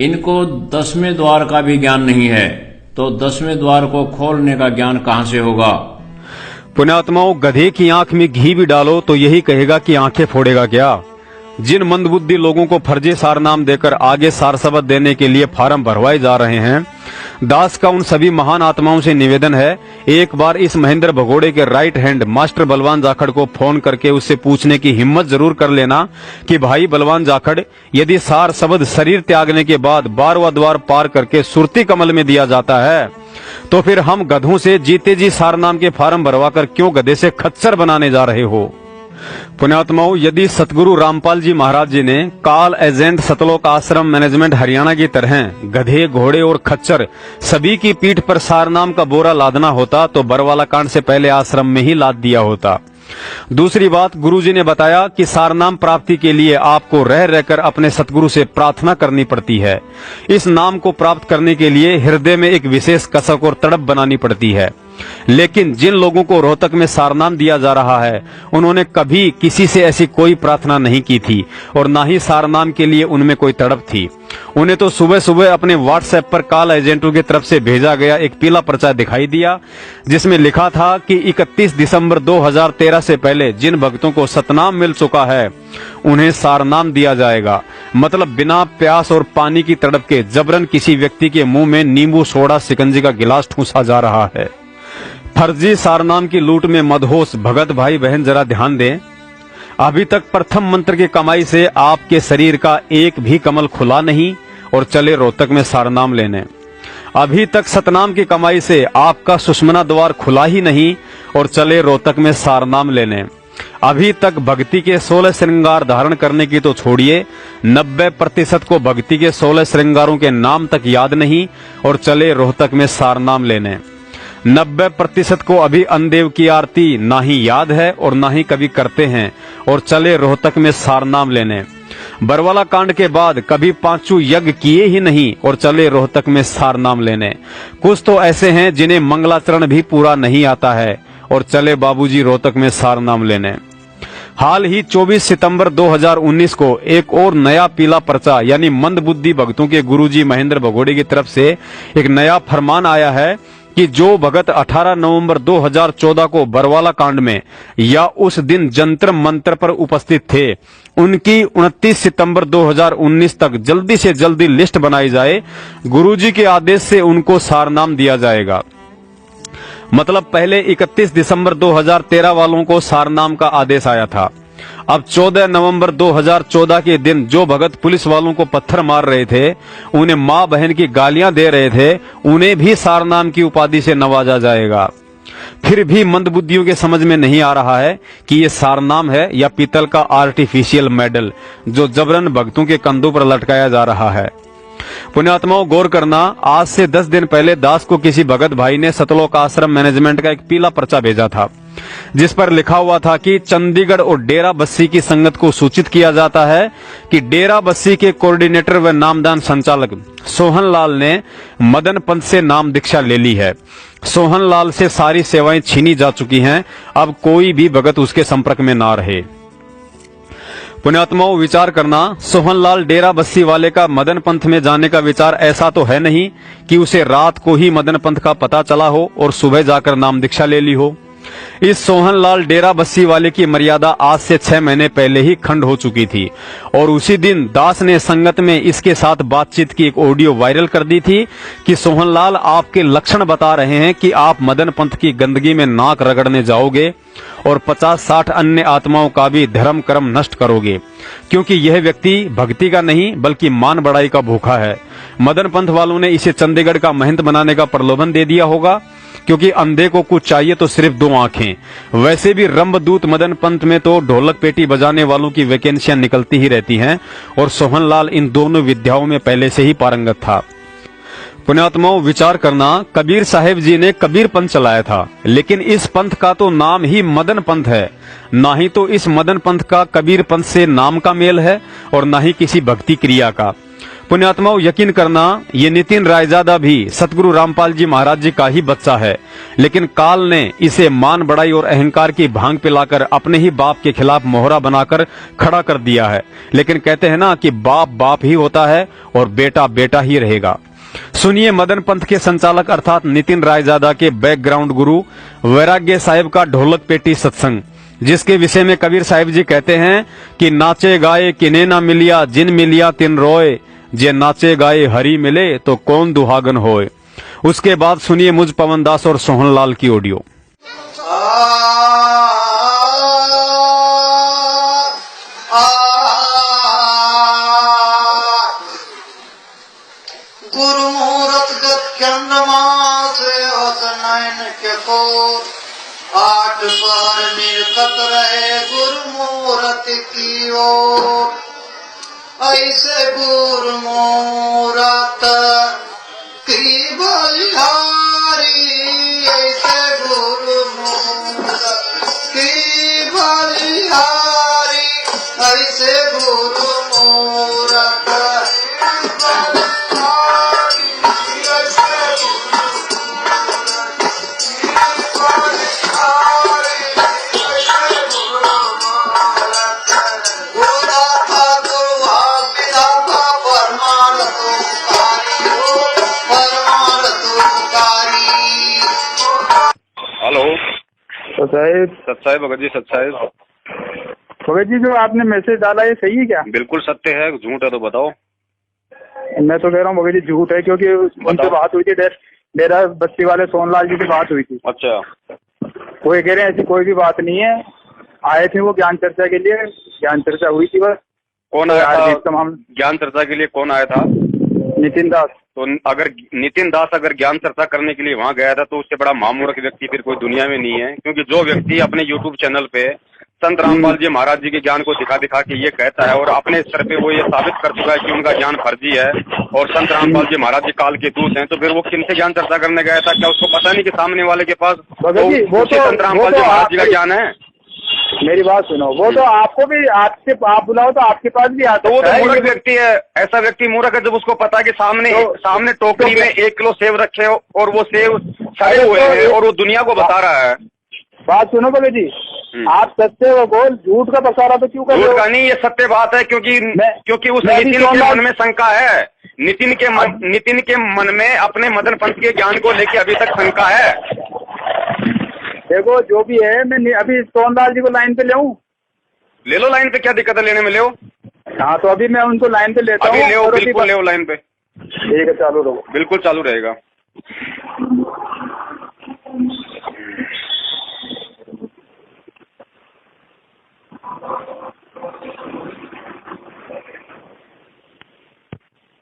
इनको 10वें द्वार का भी ज्ञान नहीं है, तो 10वें द्वार को खोलने का ज्ञान कहां से होगा। पुण्यात्माओं, गधे की आंख में घी भी डालो तो यही कहेगा कि आंखें फोड़ेगा क्या। जिन मंदबुद्धि लोगों को फर्जी सार नाम देकर आगे सार शब्द देने के लिए फार्म भरवाए जा रहे हैं, दास का उन सभी महान आत्माओं से निवेदन है, एक बार इस महेंद्र भगोड़े के राइट हैंड मास्टर बलवान जाखड़ को फोन करके उससे पूछने की हिम्मत जरूर कर लेना कि भाई बलवान जाखड़, यदि सार शब्द शरीर त्यागने के बाद 12वां द्वार पार करके सुरती कमल में दिया जाता है, तो फिर हम गधों से जीते जी सार नाम के फार्म भरवाकर क्यों गधे से खच्चर बनाने जा रहे हो। पुण्यात्माओं, यदि सतगुरु रामपाल जी महाराज जी ने काल एजेंट सतलोक आश्रम मैनेजमेंट हरियाणा की तरह गधे, घोड़े और खच्चर सभी की पीठ पर सार नाम का बोरा लादना होता तो बरवाला कांड से पहले आश्रम में ही लाद दिया होता। दूसरी बात, गुरुजी ने बताया कि सारनाम प्राप्ति के लिए आपको रह रहकर अपने सतगुरु से प्रार्थना करनी पड़ती है। इस नाम को प्राप्त करने के लिए हृदय में एक विशेष कसक और तड़प बनानी पड़ती है। लेकिन जिन लोगों को रोहतक में सारनाम दिया जा रहा है उन्होंने कभी किसी से ऐसी कोई प्रार्थना नहीं की थी और ना ही सारनाम के लिए उनमें कोई तड़प थी। उन्हें तो सुबह सुबह अपने व्हाट्सएप पर कॉल एजेंटों की तरफ से भेजा गया एक पीला पर्चा दिखाई दिया जिसमें लिखा था कि 31 दिसंबर 2013 से पहले जिन भक्तों को सतनाम मिल चुका है उन्हें सारनाम दिया जाएगा। मतलब बिना प्यास और पानी की तड़प के जबरन किसी व्यक्ति के मुंह में नींबू सोडा शिकंजी का गिलास ठूंसा जा रहा है। फर्जी सारनाम की लूट में मदहोश भगत भाई बहन जरा ध्यान दें। अभी तक प्रथम मंत्र की कमाई से आपके शरीर का एक भी कमल खुला नहीं और चले रोहतक में सारनाम लेने। अभी तक सतनाम की कमाई से आपका सुषमना द्वार खुला ही नहीं और चले रोहतक में सारनाम लेने। अभी तक भक्ति के 16 श्रृंगार धारण करने की तो छोड़िए, 90% को भक्ति के 16 श्रृंगारों के नाम तक याद नहीं और चले रोहतक में सारनाम लेने। 90% को अभी अन्नदेव की आरती ना ही याद है और ना ही कभी करते हैं और चले रोहतक में सारनाम लेने। बरवाला कांड के बाद कभी पांचों यज्ञ किए ही नहीं और चले रोहतक में सारनाम लेने। कुछ तो ऐसे हैं जिन्हें मंगलाचरण भी पूरा नहीं आता है और चले बाबूजी रोहतक में सारनाम लेने। हाल ही 24 सितंबर 2019 को एक और नया पीला पर्चा यानी मंदबुद्धि भक्तों के गुरुजी महेंद्र भगोड़े की तरफ से एक नया फरमान आया है कि जो भगत 18 नवंबर 2014 को बरवाला कांड में या उस दिन जंतर मंत्र पर उपस्थित थे उनकी 29 सितंबर 2019 तक जल्दी से जल्दी लिस्ट बनाई जाए। गुरुजी के आदेश से उनको सारनाम दिया जाएगा। मतलब पहले 31 दिसंबर 2013 वालों को सारनाम का आदेश आया था। अब 14 नवंबर 2014 के दिन जो भगत पुलिस वालों को पत्थर मार रहे थे, उन्हें मां बहन की गालियां दे रहे थे, उन्हें भी सारनाम की उपाधि से नवाजा जाएगा। फिर भी मंदबुद्धियों के समझ में नहीं आ रहा है कि ये सारनाम है या पीतल का आर्टिफिशियल मेडल जो जबरन भक्तों के कंधों पर लटकाया जा रहा है। पुण्यात्माओं गौर करना, आज से 10 दिन पहले दास को किसी भगत भाई ने सतलोक आश्रम मैनेजमेंट का एक पीला पर्चा भेजा था जिस पर लिखा हुआ था कि चंडीगढ़ और डेरा बस्सी की संगत को सूचित किया जाता है कि डेरा बस्सी के कोऑर्डिनेटर व नामदान संचालक सोहन लाल ने मदन पंथ से नाम दीक्षा ले ली है। सोहन लाल से सारी सेवाएं छीनी जा चुकी हैं, अब कोई भी भगत उसके संपर्क में ना रहे। पुण्यात्माओं विचार करना, सोहनलाल डेरा बस्सी वाले का मदन पंथ में जाने का विचार ऐसा तो है नहीं कि उसे रात को ही मदन पंथ का पता चला हो और सुबह जाकर नाम दीक्षा ले ली हो। इस सोहनलाल डेरा बस्सी वाले की मर्यादा आज से 6 महीने पहले ही खंड हो चुकी थी और उसी दिन दास ने संगत में इसके साथ बातचीत की एक ऑडियो वायरल कर दी थी कि सोहनलाल आपके लक्षण बता रहे हैं कि आप मदन पंथ की गंदगी में नाक रगड़ने जाओगे और 50-60 अन्य आत्माओं का भी धर्म कर्म नष्ट करोगे, क्योंकि यह व्यक्ति भक्ति का नहीं बल्कि मान बढ़ाई का भूखा है। मदन पंथ वालों ने इसे चंडीगढ़ का महंत बनाने का प्रलोभन दे दिया होगा, क्योंकि अंधे को कुछ चाहिए तो सिर्फ 2 आंखें। वैसे भी रंभदूत मदन पंथ में तो ढोलक पेटी बजाने वालों की वैकेंसियां निकलती ही रहती हैं और सोहनलाल इन दोनों विद्याओं में पहले से ही पारंगत था। पुण्यात्माओं विचार करना, कबीर साहेब जी ने कबीर पंथ चलाया था, लेकिन इस पंथ का तो नाम ही मदन पंथ है। ना ही तो इस मदन पंथ का कबीर पंथ से नाम का मेल है और ना ही किसी भक्ति क्रिया का। पुण्यात्माओं यकीन करना, ये नितिन रायजादा भी सतगुरु रामपाल जी महाराज जी का ही बच्चा है, लेकिन काल ने इसे मान बढ़ाई और अहंकार की भांग पिलाकर अपने ही बाप के खिलाफ मोहरा बनाकर खड़ा कर दिया है। लेकिन कहते हैं ना कि बाप बाप ही होता है और बेटा बेटा ही रहेगा। सुनिए मदन पंथ के संचालक अर्थात नितिन रायजादा के बैकग्राउंड गुरु वैराग्य साहिब का ढोलक पेटी सत्संग, जिसके विषय में कबीर साहिब जी कहते हैं कि नाचे गाए किने ना मिलिया, जिन मिलिया तिन रोए, जे नाचे गाए हरी मिले तो कौन दुहागन होए। उसके बाद सुनिए मुझ पवन दास और सोहनलाल की ऑडियो। गुरु मुहूर्त गंधमास नयन के को 8 पहर मिलकत रहे गुरु मुहूर्त की ओर। ऐसे गुरु मुहूर्त की बलिहारी, ऐसे गुरु मुहूर्त की बलिहारी, ऐसे गुरु मुहूर्त साहेब। सत साहेब भगत जी, सत साहेब। भगत जी जो आपने मैसेज डाला ये सही है क्या? बिल्कुल सत्य है, झूठ है तो बताओ। मैं तो कह रहा हूँ भगत जी झूठ है, क्योंकि उनसे बात हुई थी, डेरा बस्ती वाले सोनलाल जी से बात हुई थी। अच्छा। वो ये कह रहे हैं ऐसी कोई भी बात नहीं है, आए थे वो ज्ञान चर्चा के लिए, ज्ञान चर्चा हुई थी बस। कौन आया था ज्ञान चर्चा के लिए? कौन आया था? नितिन दास। तो अगर नितिन दास अगर ज्ञान चर्चा करने के लिए वहां गया था तो उससे बड़ा महामूर्ख व्यक्ति फिर कोई दुनिया में नहीं है। क्योंकि जो व्यक्ति अपने यूट्यूब चैनल पे संत रामपाल जी महाराज जी के ज्ञान को दिखा दिखा के ये कहता है और अपने स्तर पे वो ये साबित कर चुका है कि उनका ज्ञान फर्जी है और संत रामपाल जी महाराज जी काल के दूत हैं, तो फिर वो किनसे ज्ञान चर्चा करने गया था? क्या उसको पता नहीं कि सामने वाले के पास वो संत रामपाल जी महाराज जी का ज्ञान है? मेरी बात सुनो, वो तो आपको भी आप बुलाओ तो आपके पास भी आता है। तो वो तो मूर्ख व्यक्ति है। ऐसा व्यक्ति मूर्ख है जब उसको पता है कि सामने टोकरी में 1 किलो सेब रखे हो और वो सेब सड़े हुए हैं और वो दुनिया को बता रहा है। बात सुनो भगत जी, आप सत्य व बोल झूठ का पसारा तो क्यों कर रहे हो? झूठ का नहीं, ये सत्य बात है। क्योंकि उस नितिन के मन में शंका है। नितिन के मन में अपने मदन पंथ के ज्ञान को लेके अभी तक शंका है। देखो जो भी है, मैं अभी सोनलाल जी को लाइन पे ले लो लाइन पे, क्या दिक्कत है लेने में? ले। हाँ तो अभी मैं उनको लाइन पे लेता हूँ। बिल्कुल ले लाइन पे। ठीक है, चालू रहो। बिल्कुल चालू रहेगा।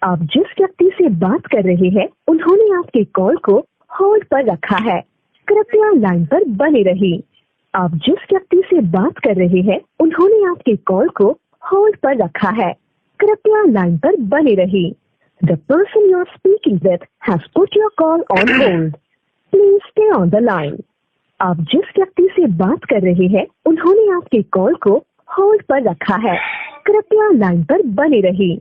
आप जिस व्यक्ति से बात कर रहे हैं उन्होंने आपके कॉल को होल्ड पर रखा है, कृपया लाइन पर बने रहिए। आप जिस व्यक्ति से बात कर रहे हैं उन्होंने आपके कॉल को होल्ड पर रखा है, कृपया लाइन पर बने रहिए। The person you are speaking with has put your call on hold. Please stay on the line. आप जिस व्यक्ति से बात कर रहे हैं उन्होंने आपके कॉल को होल्ड पर रखा है, कृपया लाइन पर बने रहिए।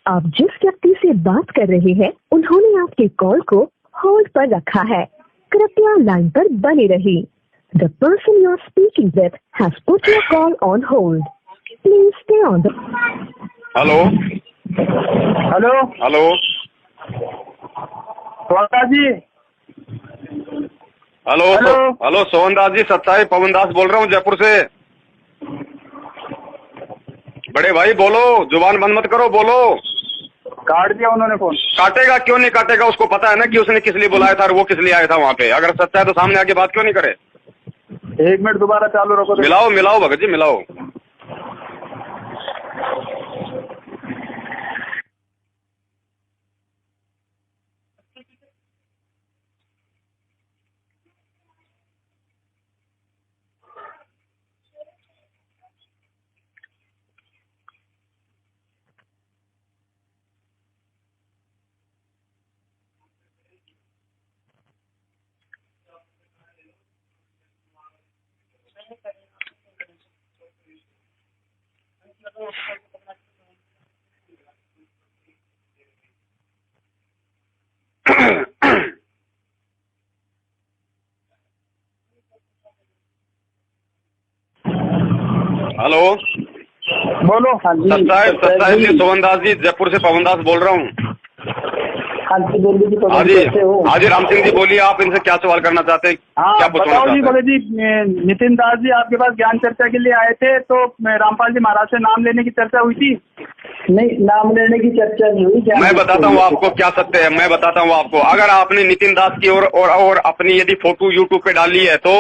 आप जिस व्यक्ति से बात कर रहे हैं उन्होंने आपके कॉल को होल्ड पर रखा है, कृपया लाइन पर बने रहिए। The person you are speaking with has put your call on hold. Please stay on the. Hello hello hello Sohandas ji. Hello Sohandas ji, सत्ताई पवन दास बोल रहा हूँ जयपुर से। बड़े भाई बोलो, जुबान बंद मत करो, बोलो। काट दिया उन्होंने फोन। काटेगा क्यों नहीं काटेगा? उसको पता है ना कि उसने किस लिए बुलाया था और वो किस लिए आया था वहाँ पे। अगर सच्चा है तो सामने आके बात क्यों नहीं करे? 1 मिनट दोबारा चालू रखो। मिलाओ भगत जी, मिलाओ। हेलो बोलो। हाँ जी सत्ताईस जी, सोहनदास जी, जयपुर से पवन दास बोल रहा हूँ। हाँ जी बोलिए। हाँ जी राम सिंह जी बोलिए, आप इनसे क्या सवाल करना चाहते हैं? क्या पूछना चाहते हैं? बोले जी, नितिन दास जी आपके पास ज्ञान चर्चा के लिए आए थे तो रामपाल जी महाराज से नाम लेने की चर्चा हुई थी? नहीं, नाम लेने की चर्चा नहीं हुई। मैं बताता हूँ आपको क्या सत्य है, मैं बताता हूँ आपको। अगर आपने नितिन दास की और अपनी यदि फोटो यूट्यूब पे डाली है तो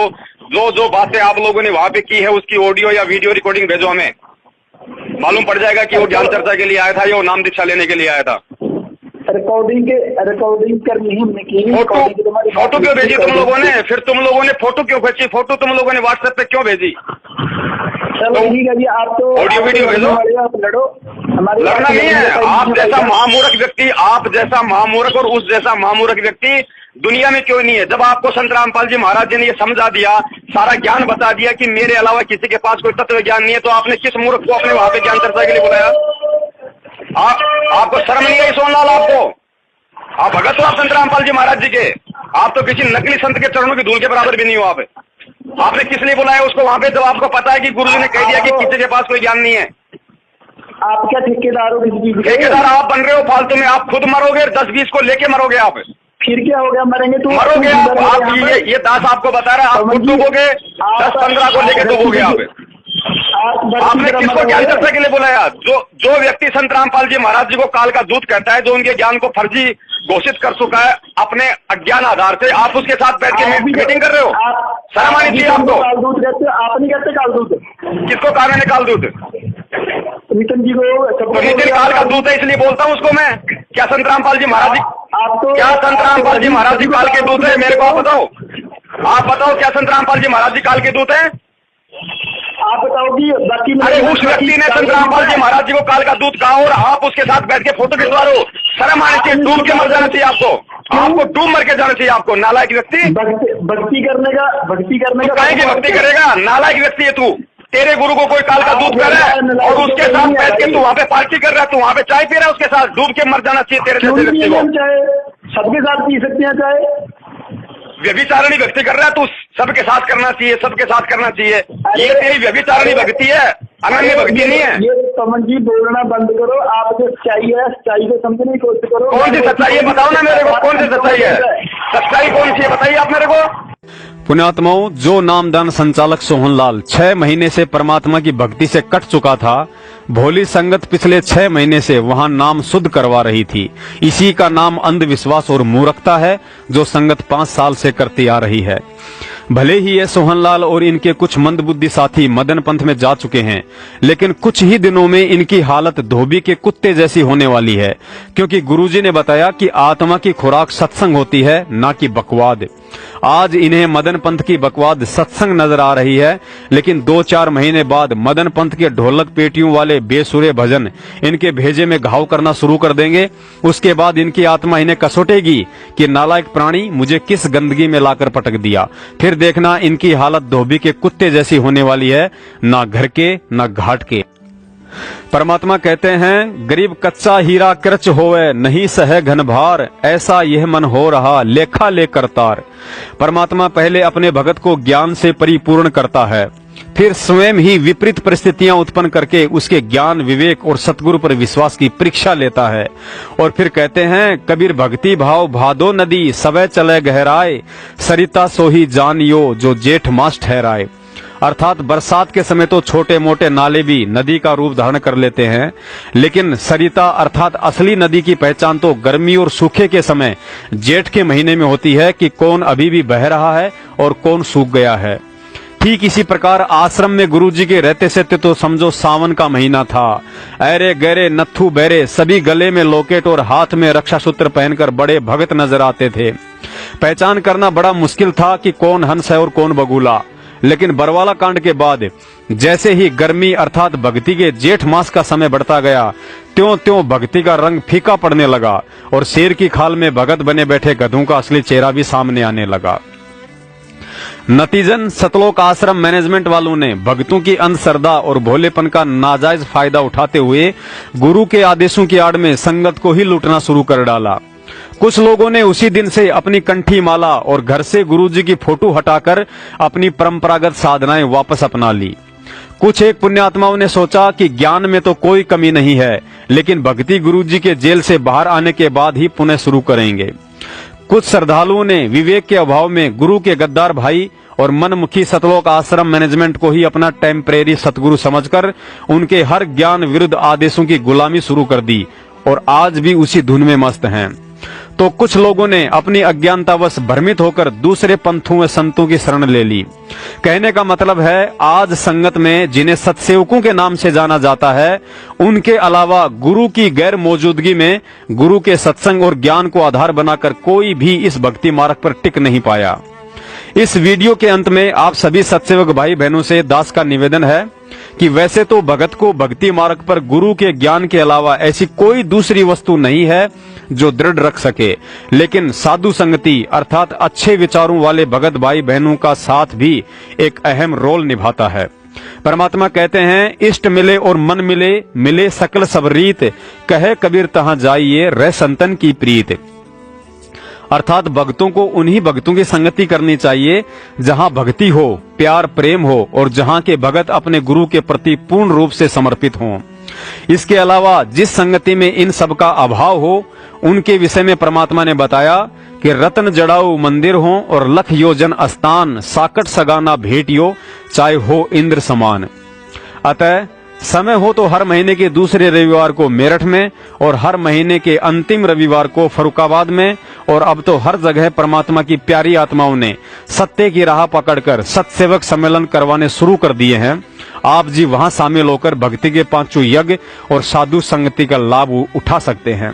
जो बातें आप लोगों ने वहाँ पे की है उसकी ऑडियो या वीडियो रिकॉर्डिंग भेजो, हमें मालूम पड़ जाएगा कि वो ज्ञान चर्चा के लिए आया था या वो नाम दीक्षा लेने के लिए आया था। रिकॉर्डिंग करनी हमने की। फोटो क्यों भेजी तुम लोगों ने? फिर तुम लोगों ने फोटो क्यों भेजी? फोटो तुम लोगों ने व्हाट्सएप पे क्यों भेजी? चलो ठीक है जी, आप तो ऑडियो वीडियो भेजो। आप लड़ो, लड़ना नहीं है। आप जैसा महामूर्ख और उस जैसा महामूर्ख व्यक्ति दुनिया में क्यों नहीं है? जब आपको संत रामपाल जी महाराज जी ने ये समझा दिया, सारा ज्ञान बता दिया कि मेरे अलावा किसी के पास कोई तत्व ज्ञान नहीं है, तो आपने किस मूर्ख को अपने वहां पे ज्ञान चर्चा के लिए बुलाया? आपको शर्म नहीं आई सोनलाल? आप भगत हो आप संत रामपाल जी महाराज जी के? आप तो किसी नकली संत के चरणों की धूल के बराबर भी नहीं हो। आपने किस लिए बुलाया उसको वहां पे, जब आपको पता है कि गुरु जी ने कह दिया कि किसी के पास कोई ज्ञान नहीं है? आप क्या ठेकेदार हो? ठेकेदार आप बन रहे हो फालतू में। आप खुद मरोगे, 10-20 को लेके मरोगे आप। फिर क्या हो गया? मरेंगे तो मरोगे आप। ये दास आपको बता रहा है, आप खुद डूबोगे, 10-15 को लेके डूबोगे आप। आपने किसको ज्ञान चर्चा के लिए बुलाया? जो व्यक्ति संत रामपाल जी महाराज जी को काल का दूत कहता है, जो उनके ज्ञान को फर्जी घोषित कर चुका है अपने अज्ञान आधार से, आप उसके साथ बैठ के मीटिंग कर रहे हो? शर्म आनी चाहिए आपको। आप नहीं कहते काल दूत? किसको कहा मैंने काल दूत? नितिन जी को। तो नितिन काल का दूत है इसलिए बोलता हूँ उसको मैं। क्या संत रामपाल जी महाराज जी, क्या संत रामपाल जी महाराज जी काल के दूत है? मेरे को आप बताओ, आप बताओ क्या संत रामपाल जी महाराज जी काल के दूत है? आप बताओ कि बाकी। अरे उस व्यक्ति ने संत रामपाल जी महाराज जी को काल का दूत कहा और आप उसके साथ बैठ के फोटो खिंचवा रहे हो। शर्म आनी चाहिए, डूब के मर जाना चाहिए आपको डूब मर के जाना चाहिए आपको, नालायक व्यक्ति। भक्ति करने का काहे की भक्ति करेगा? नालायक व्यक्ति है तू। तेरे गुरु को कोई काल का दूत कर रहा है और उसके साथ बैठ के तू वहाँ पे पार्टी कर रहा है, तू वहाँ पे चाय पी रहा है उसके साथ, डूब के मर जाना चाहिए तेरे जैसे व्यक्ति को। चाहे सबके साथ पी सकते हैं चाहे। व्यभिचारणी भक्ति कर रहा है तू, सबके साथ करना चाहिए, सबके साथ करना चाहिए। ये तेरी व्यभिचारणी भक्ति है, अनन्य भक्ति नहीं है। ये समझ जी बोलना बंद करो। आप जो सच्चाई है, सच्चाई को समझने की कोशिश करो। कौन सी सच्चाई है बताओ ना मेरे को, कौन सी सच्चाई है? सच्चाई कौन सी है बताइए आप मेरे को। पुण्यात्माओं, जो नामदान संचालक सोहनलाल 6 महीने से परमात्मा की भक्ति से कट चुका था, भोली संगत पिछले 6 महीने से वहां नाम शुद्ध करवा रही थी। इसी का नाम अंधविश्वास और मूर्खता है, जो संगत 5 साल से करती आ रही है। भले ही ये सोहनलाल और इनके कुछ मंदबुद्धि साथी मदन पंथ में जा चुके हैं, लेकिन कुछ ही दिनों में इनकी हालत धोबी के कुत्ते जैसी होने वाली है, क्योंकि गुरुजी ने बताया कि आत्मा की खुराक सत्संग होती है, ना कि बकवाद। आज इन्हें मदन पंथ की बकवाद सत्संग नजर आ रही है, लेकिन 2-4 महीने बाद मदन पंथ के ढोलक पेटियों वाले बेसुरे भजन इनके भेजे में घाव करना शुरू कर देंगे। उसके बाद इनकी आत्मा इन्हें कसोटेगी कि नालायक प्राणी, मुझे किस गंदगी में लाकर पटक दिया। फिर देखना इनकी हालत धोबी के कुत्ते जैसी होने वाली है, ना घर के ना घाट के। परमात्मा कहते हैं, गरीब कच्चा हीरा कृच होवे, नहीं सहे घन भार, ऐसा यह मन हो रहा लेखा ले करतार। परमात्मा पहले अपने भगत को ज्ञान से परिपूर्ण करता है, फिर स्वयं ही विपरीत परिस्थितियां उत्पन्न करके उसके ज्ञान, विवेक और सतगुरु पर विश्वास की परीक्षा लेता है। और फिर कहते हैं, कबीर भक्ति भाव भादो नदी, सवै चले गहराए, सरिता सोही जानियो जो जेठ मास ठहराए। अर्थात बरसात के समय तो छोटे मोटे नाले भी नदी का रूप धारण कर लेते हैं, लेकिन सरिता अर्थात असली नदी की पहचान तो गर्मी और सूखे के समय जेठ के महीने में होती है कि कौन अभी भी बह रहा है और कौन सूख गया है। ठीक इसी प्रकार आश्रम में गुरुजी के रहते से तो समझो सावन का महीना था। ऐरे गहरे नत्थु बैरे सभी गले में लॉकेट और हाथ में रक्षा सूत्र पहनकर बड़े भगत नजर आते थे। पहचान करना बड़ा मुश्किल था कि कौन हंस है और कौन बगुला। लेकिन बरवाला कांड के बाद जैसे ही गर्मी अर्थात भक्ति के जेठ मास का समय बढ़ता गया, त्यों त्यों भक्ति का रंग फीका पड़ने लगा और शेर की खाल में भगत बने बैठे गधों का असली चेहरा भी सामने आने लगा। नतीजन सतलोक आश्रम मैनेजमेंट वालों ने भक्तों की अंधश्रद्धा और भोलेपन का नाजायज फायदा उठाते हुए गुरु के आदेशों की आड़ में संगत को ही लूटना शुरू कर डाला। कुछ लोगों ने उसी दिन से अपनी कंठी माला और घर से गुरुजी की फोटो हटाकर अपनी परंपरागत साधनाएं वापस अपना ली। कुछ एक पुण्यात्माओं ने सोचा कि ज्ञान में तो कोई कमी नहीं है, लेकिन भक्ति गुरुजी के जेल से बाहर आने के बाद ही पुनः शुरू करेंगे। कुछ श्रद्धालुओं ने विवेक के अभाव में गुरु के गद्दार भाई और मनमुखी सतलोक आश्रम मैनेजमेंट को ही अपना टेम्परेरी सतगुरु समझकर उनके हर ज्ञान विरुद्ध आदेशों की गुलामी शुरू कर दी और आज भी उसी धुन में मस्त हैं। तो कुछ लोगों ने अपनी अज्ञानतावश भ्रमित होकर दूसरे पंथों व संतों की शरण ले ली। कहने का मतलब है, आज संगत में जिन्हें सत्सेवकों के नाम से जाना जाता है, उनके अलावा गुरु की गैर मौजूदगी में गुरु के सत्संग और ज्ञान को आधार बनाकर कोई भी इस भक्ति मार्ग पर टिक नहीं पाया। इस वीडियो के अंत में आप सभी सत्सेवक भाई बहनों से दास का निवेदन है कि वैसे तो भगत को भक्ति मार्ग पर गुरु के ज्ञान के अलावा ऐसी कोई दूसरी वस्तु नहीं है जो दृढ़ रख सके, लेकिन साधु संगति अर्थात अच्छे विचारों वाले भगत भाई बहनों का साथ भी एक अहम रोल निभाता है। परमात्मा कहते हैं, इष्ट मिले और मन मिले, मिले सकल सब रीत, कहे कबीर तहां जाइए रह संतन की प्रीत। अर्थात भक्तों को उन्हीं भक्तों की संगति करनी चाहिए जहां भक्ति हो, प्यार प्रेम हो और जहां के भगत अपने गुरु के प्रति पूर्ण रूप से समर्पित हों। इसके अलावा जिस संगति में इन सब का अभाव हो, उनके विषय में परमात्मा ने बताया कि रत्न जड़ाऊ मंदिर हो और लख योजन स्थान, साकट सगाना भेटियो, चाहे हो इंद्र समान। अतः समय हो तो हर महीने के दूसरे रविवार को मेरठ में और हर महीने के अंतिम रविवार को फर्रुखाबाद में, और अब तो हर जगह परमात्मा की प्यारी आत्माओं ने सत्य की राह पकड़कर सत्सेवक सम्मेलन करवाने शुरू कर दिए हैं। आप जी वहां शामिल होकर भक्ति के 5 यज्ञ और साधु संगति का लाभ उठा सकते हैं।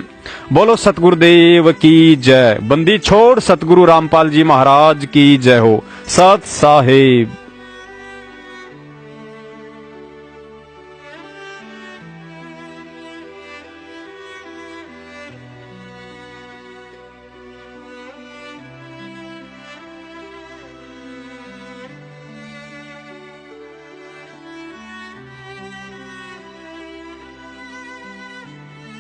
बोलो सतगुरुदेव की जय। बंदी छोड़ सतगुरु रामपाल जी महाराज की जय हो। सत साहेब।